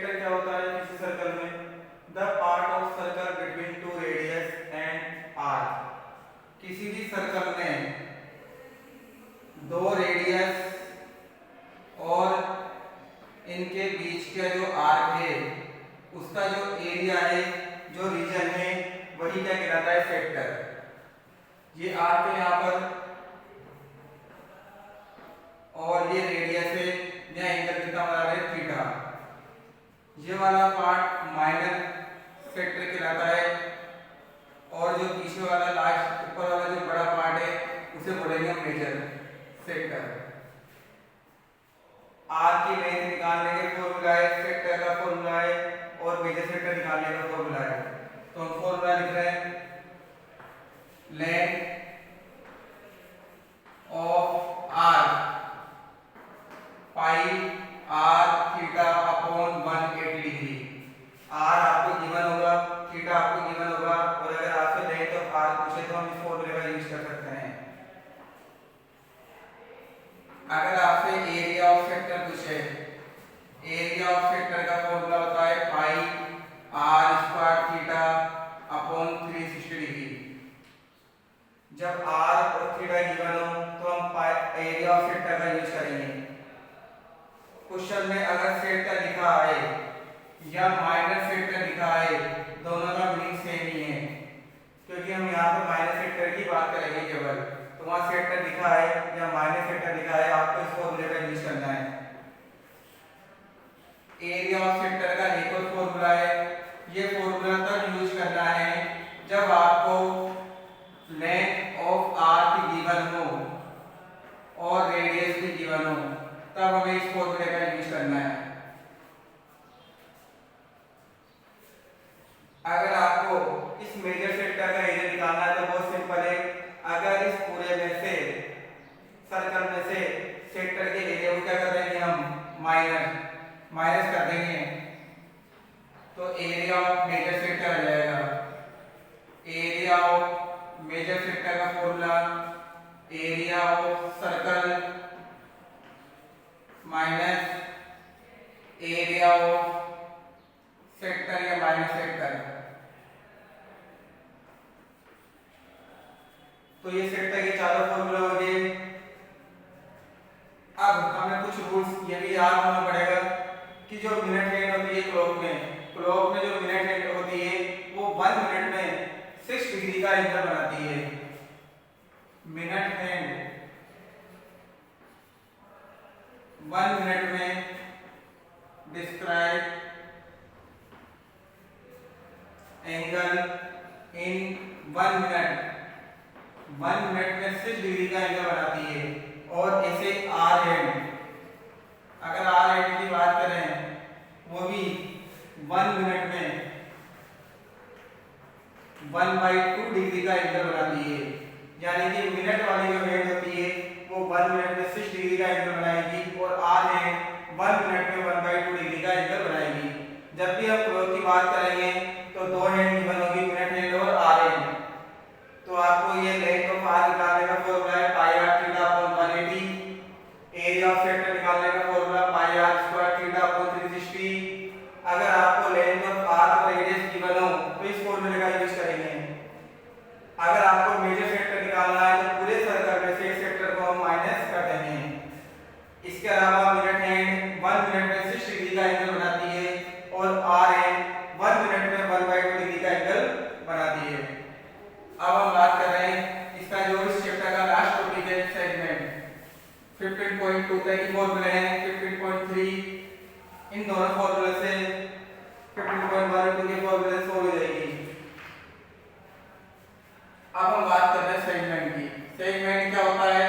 Sector क्या होता है किसी सर्कल में? The part of circle between two radius and arc. किसी भी सर्कल में दो रेडियस और इनके बीच का जो आर्क है उसका जो एरिया है, जो रीजन है, वही क्या कहलाता है? सेक्टर। ये आर्क है यहाँ पर और ये रेडियस है, यह एंगल कितना बना रहे? थीटा। ये वाला पार्ट माइनर सेक्टर कहलाता है और जो पीछे वाला लास्ट ऊपर वाला जो बड़ा पार्ट है उसे बोलेंगे मेजर सेक्टर। आर की लेंथ निकालने के फॉर्मूला है, सेक्टर का फॉर्मूला है और मेजर सेक्टर निकालने का फॉर्मूला है। तो हम फॉर्मूला लिख रहे हैं, length of R pi R theta upon 180 degree. R आपको गिवन होगा, थीटा आपको गिवन होगा और अगर आपसे लेंथ ऑफ आर पूछे तो हम इस फॉर्मूले का यूज कर सकते हैं। अगर आपसे एरिया ऑफ सेक्टर पूछे, एरिया ऑफ सेक्टर का फॉर्मूला होता है pi R square theta upon 360 degree. जब आर और थीटा गिवन हो तो हम एरिया ऑफ सेक्टर का यूज करेंगे। क्वेश्चन में अगर सेक्टर लिखा है या माइनर सेक्टर लिखा है, दोनों का मीनिंग सेम ही है, क्योंकि हम यहाँ पर माइनर सेक्टर की बात करेंगे केवल। तो वहाँ सेक्टर लिखा है या माइनर सेक्टर लिखा है, आपको इस फॉर्मूले का यूज करना है। एरिया ऑफ सेक्टर का एक और फॉर्मूला है, ये फॉर्मूला तब यूज करना है जब आपको लेंथ ऑफ आर्क गिवन हो और रेडियस भी गिवन हो, तब हमें इस फॉर्मूले का यूज करना है। अगर आपको इस मेजर सेक्टर का एरिया निकालना है तो बहुत सिंपल है। अगर इस पूरे में से सर्कल में से सेक्टर के एरिया को क्या कर देंगे? हम माइनस कर देंगे, तो एरिया ऑफ मेजर सेक्टर आ जाएगा। एरिया ऑफ मेजर सेक्टर का formula area of circle minus area of sector या माइनस सेक्टर। तो ये सेक्टर के चारों फॉर्मूला हो गए। अब हमें कुछ रूल्स ये भी याद होना पड़ेगा कि जो मिनट हैंड होती है क्लॉक में जो मिनट हैंड होती है वो 1 मिनट में 6 डिग्री का एंगल बनाती है। मिनट हैंड 1 मिनट में describe angle in 1 minute. 1 minute में 6 डिग्री का एंगल बनाती है। और ऐसे आर हैंड, अगर आर हैंड की बात करें वो भी 1 मिनट में 1/2 डिग्री का एंगल बनाती है। यानी कि मिनट वाली जो हैंड होती है वो 1 मिनट में 6 डिग्री का एंगल बनाएगी और आर हैंड 1 मिनट में 1/2 डिग्री का एंगल बनाएगी। जब भी हम क्लॉक की बात करेंगे तो दो हैंड गिवन होगी, मिनट हैंड और आर हैंड। तो आपको ये लेंथ ऑफ आर निकालने का फॉर्मूला है pi R theta upon 180। Area of sector निकालने का formula pi R square theta upon 360। अगर आपको लेंथ ऑफ आर और रेडियस गिवन हो तो इस फॉर्मूले का यूज करेंगे। अगर आपको मेजर सेक्टर निकालना है तो पूरे सर्कल में से एक सेक्टर को हम माइनस कर देंगे। इसके अलावा मिनट हैंड 1 मिनट में 6 डिग्री का एंगल बनाती है और आर हैंड 1 मिनट में 1/2 डिग्री का एंगल बनाती है। अब हम बात कर रहे हैं इसका जो इस चैप्टर का लास्ट टॉपिक है सेगमेंट। 15.2 तक की फॉर्मूले हैं, 15.3 इन दोनों फॉर्मूले से 15.1 और 2 के फॉर्मूले से सॉल्व हो जाएगी। अब हम बात कर रहे हैं सेगमेंट की। सेगमेंट क्या होता है?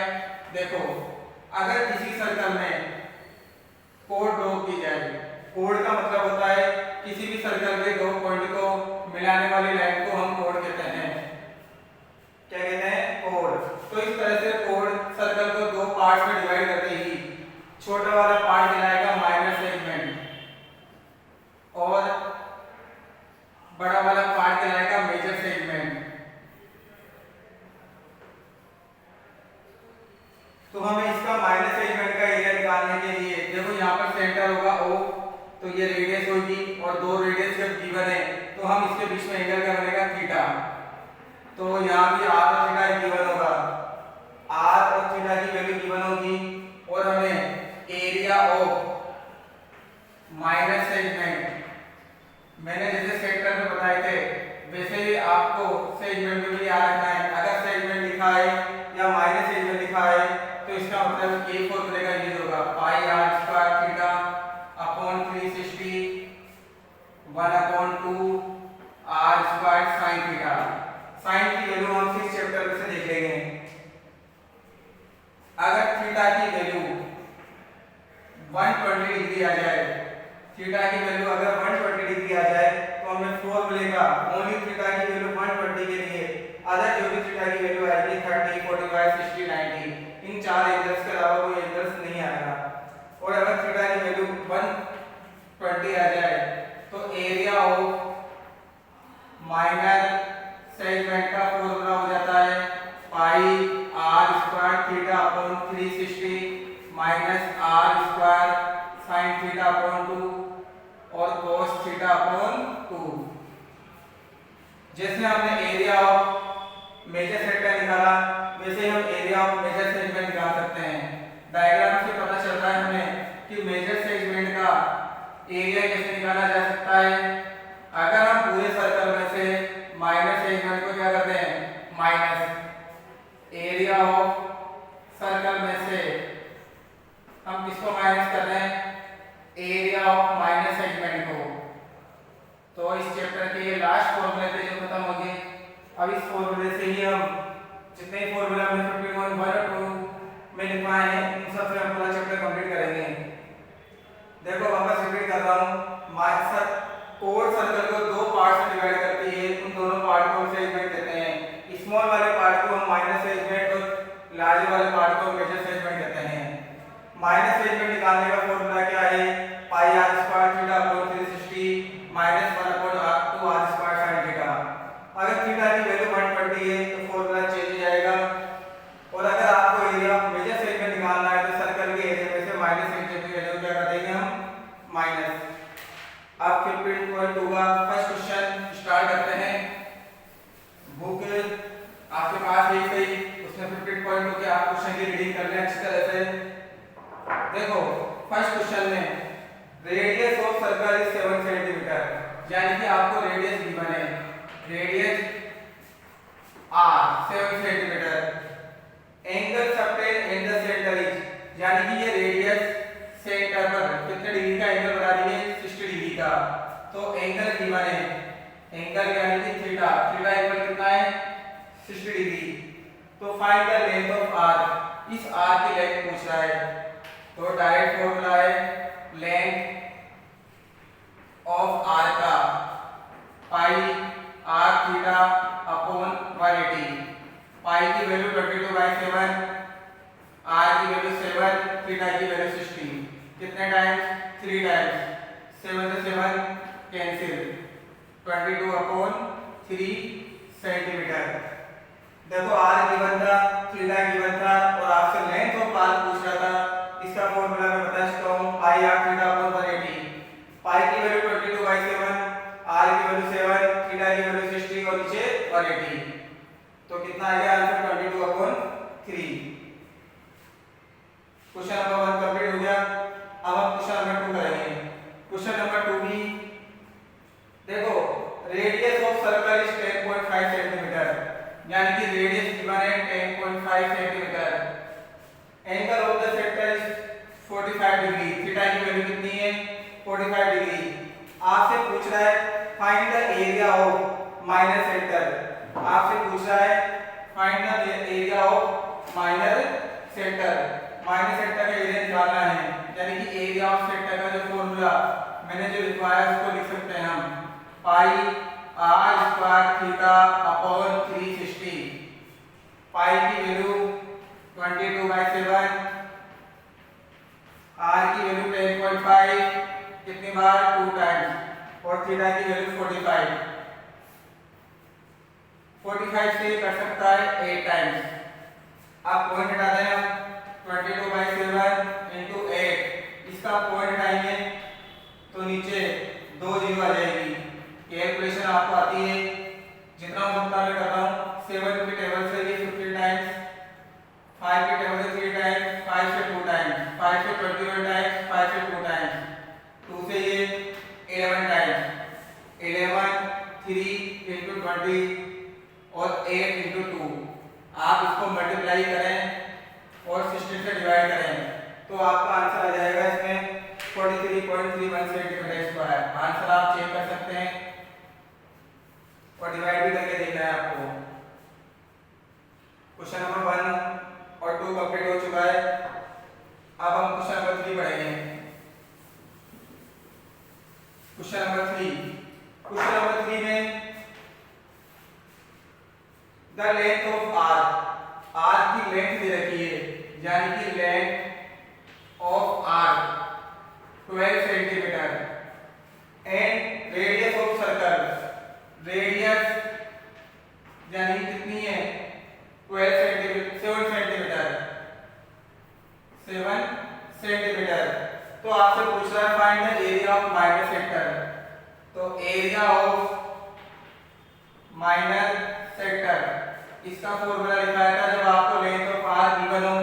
देखो, अगर किसी सर्कल में कोड ड्रॉ की जाए, कोड का मतलब होता है किसी भी सर्कल के दो पॉइंट को मिलाने वाली लाइन को हम कोड कहते हैं। क्या कहते हैं? कोड। तो इस तरह से कोड सर्कल को दो पार्ट्स में डिवाइड करते ही छोटा वाला पार्ट कहलाएगा माइनर सेगमेंट और बड़ा वाला पार्ट कहलाएगा मेजर सेगमेंट। तो हमें इसका माइनर सेगमेंट का एरिया निकालने के लिए देखो यहाँ पर सेंटर होगा O, तो ये रेडियस होगी और दो रेडियस जब गिवन है तो हम इसके बीच में एंगल क्या बनेगा थीटा। तो यहाँ भी r और थीटा गिवन होगा, r और थीटा की वैल्यू गिवन होगी और हमें एरिया ऑफ माइनस सेगमेंट मैंने जैसे सेक्टर में बताए थे वैसे ही आपको सेगमेंट में भी याद रखना है। अगर सेगमेंट लिखा है या माइनस सेगमेंट लिखा है तो इसका मतलब ए फॉर्मूले का यूज होगा pi R square theta upon 360 1 upon 2 R square sine theta. Sine की वैल्यू हम 6 चैप्टर में से देख लेंगे। अगर थीटा की वैल्यू 120 डिग्री आ जाए, थीटा की वैल्यू अगर 120 डिग्री आ जाए तो हमें फॉर्मूले का ओनली थीटा की वैल्यू 120 के लिए अदर जो भी थीटा की वैल्यू आएगी 30 45 60 90 इन चार एंगल्स के अलावा कोई एंगल्स नहीं आएगा। और अगर थीटा की वैल्यू 120 आ जाए तो एरिया ऑफ माइनर सेगमेंट का फॉर्मूला हो जाता है pi R square theta upon 360 minus R square sine theta upon 2 और cos थीटा अपॉन 2। जैसे हमने एरिया ऑफ मेजर सेगमेंट निकाला वैसे हम एरिया ऑफ मेजर सेगमेंट निकाल सकते हैं। डायग्राम से पता चलता है हमें कि मेजर सेगमेंट का एरिया कैसे निकाला जा सकता है। अगर हम पूरे सर्कल में से माइनस सेगमेंट को क्या करते हैं माइनस एरिया ऑफ सर्कल में से हम किसको माइनस कर रहे हैं एरिया ऑफ माइनस सेगमेंट को। तो इस चैप्टर के ये लास्ट फॉर्मूले थे जो खत्म हो गए। अब इस फॉर्मूले से ही हम जितने फॉर्मूला हमने 51 1 और 2 में लिखवाए हैं उन सब से हम पूरा चैप्टर कंप्लीट करेंगे। देखो वापस रिपीट कर रहा हूं, माइनस कोड सर्कल को दो पार्ट में डिवाइड करती है, उन दोनों पार्ट को सेगमेंट कहते हैं। स्मॉल वाले पार्ट को हम माइनस सेगमेंट और लार्ज वाले पार्ट को मेजर सेगमेंट कहते हैं। माइनस सेगमेंट निकालने का फॉर्मूला क्या है pi R square theta upon 360 minus 1 upon 2 R square sine theta. अगर थीटा की वैल्यू 120 है तो फॉर्मूला चेंज हो जाएगा। और अगर आपको एरिया ऑफ मेजर सेगमेंट निकालना है तो सर्कल के एरिया में से माइनस सेगमेंट की वैल्यू क्या कर देंगे हम माइनस। अब 15.2 का फर्स्ट क्वेश्चन स्टार्ट करते हैं। बुक आपके पास है सही, उसमें 15.2 के आप क्वेश्चन की रीडिंग कर लें अच्छी तरह से। देखो फर्स्ट क्वेश्चन में radius of circle is 7 centimetre, यानी कि आपको रेडियस गिवन है, radius r 7 centimetre. Angle subtend in the centre is, यानी कि ये रेडियस सेंटर पर कितने डिग्री का एंगल बना रही है 60 डिग्री का। तो एंगल गिवन है, एंगल यानी कि थीटा, थीटा इक्वल कितना है 60 डिग्री। तो find the length of r, इस r की लेंथ पूछ रहा है। तो डायरेक्ट फॉर्मूला है लेंथ ऑफ r का पाई r थीटा अपॉन 180। पाई की वैल्यू 22/7, r की वैल्यू 7, थीटा की वैल्यू 60। कितने टाइम्स 3 टाइम्स, 7 से 7 कैंसिल, 22/3 सेंटीमीटर। देखो r गिवन था, थीटा गिवन था और आपसे लेंथ ऑफ r पूछ रहा था। इसका फॉर्मूला मैं बता चुका हूं पाई r थीटा अपॉन 180। पाई की वैल्यू 22/7, r की वैल्यू 7, थीटा की वैल्यू 60 और नीचे 180। तो कितना आ गया आंसर 22/3। क्वेश्चन नंबर 1 कंप्लीट हो गया। अब हम क्वेश्चन नंबर 2 करेंगे। क्वेश्चन नंबर 2 भी देखो radius of circle is 10.5 centimetre, यानी कि रेडियस गिवन है 10.5 centimetre. Angle of the sector is 45 degree, theta की वैल्यू कितनी है 45 डिग्री। आपसे पूछ रहा है find the area of minor sector. आपसे पूछ रहा है find the area of minor sector. Minor sector का एरिया निकालना है, यानी कि एरिया ऑफ सेक्टर का जो फॉर्मूला मैंने जो लिखवाया उसको लिख सकते हैं हम पाई आर स्क्वायर थीटा अपॉन 360। पाई की वैल्यू 22/7, आर की वैल्यू 10.5 कितनी बार 2 टाइम्स और थीटा की वैल्यू 45। 45 से कर सकता है 8 टाइम्स। आप पॉइंट हटा दें हम 22/7 × 8, इसका पॉइंट हटाएंगे तो नीचे 2 जीरो आ जाएगी। कैलकुलेशन आपको आती है, जितना मैं कर रहा हूँ। 7 के टेबल से ये 50 टाइम्स, 5 के टेबल से 3 टाइम्स, 5 से 2 टाइम्स, 5 से 21 टाइम्स, 5 से 2 टाइम्स, 2 से ये 11 टाइम्स, 11 3 into 20 और 8 into 2। आप इसको मल्टीप्लाई करें और 16 से डिवाइड करें तो आपका आंसर आ जाएगा इसमें 43.31 सेंटीमीटर स्क्वायर। आंसर आप चेक कर सकते हैं और डिवाइड भी करके देखना है आपको। क्वेश्चन नंबर 1 और 2 कंप्लीट हो चुका है। अब हम क्वेश्चन नंबर 3 पढ़ेंगे। क्वेश्चन नंबर 3 में द लेंथ ऑफ आर्क की लेंथ दे रखी है, यानी कि length of arc 12 centimetre and radius of circle, radius यानी कितनी है 12 सेंटीमीटर, 7 सेंटीमीटर। तो आपसे पूछ रहा है find the area of minor sector. तो एरिया ऑफ माइनर सेक्टर इसका फॉर्मूला लिखा था, जब आपको लेंथ ऑफ आर्क गिवन हो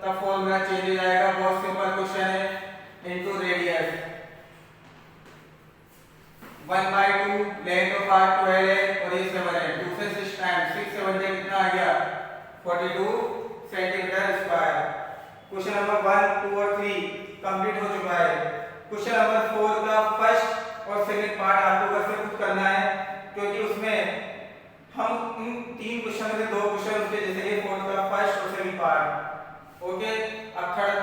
तब फॉर्मूला चेंज हो जाएगा। बहुत सिंपल क्वेश्चन है। Into radius 1/2, length of arc 12 है और ये 7 है, 2 से 6 टाइम्स, 6 7 से कितना आ गया 42 सेंटीमीटर स्क्वायर। क्वेश्चन नंबर 1 2 और 3 कंप्लीट हो चुका है। क्वेश्चन नंबर 4 का फर्स्ट और सेकंड पार्ट आपको घर से खुद करना है, क्योंकि उसमें हम इन 3 क्वेश्चन में से 2 क्वेश्चन उसके जैसे ये 4 का फर्स्ट और सेकंड पार्ट। ओके, अब थर्ड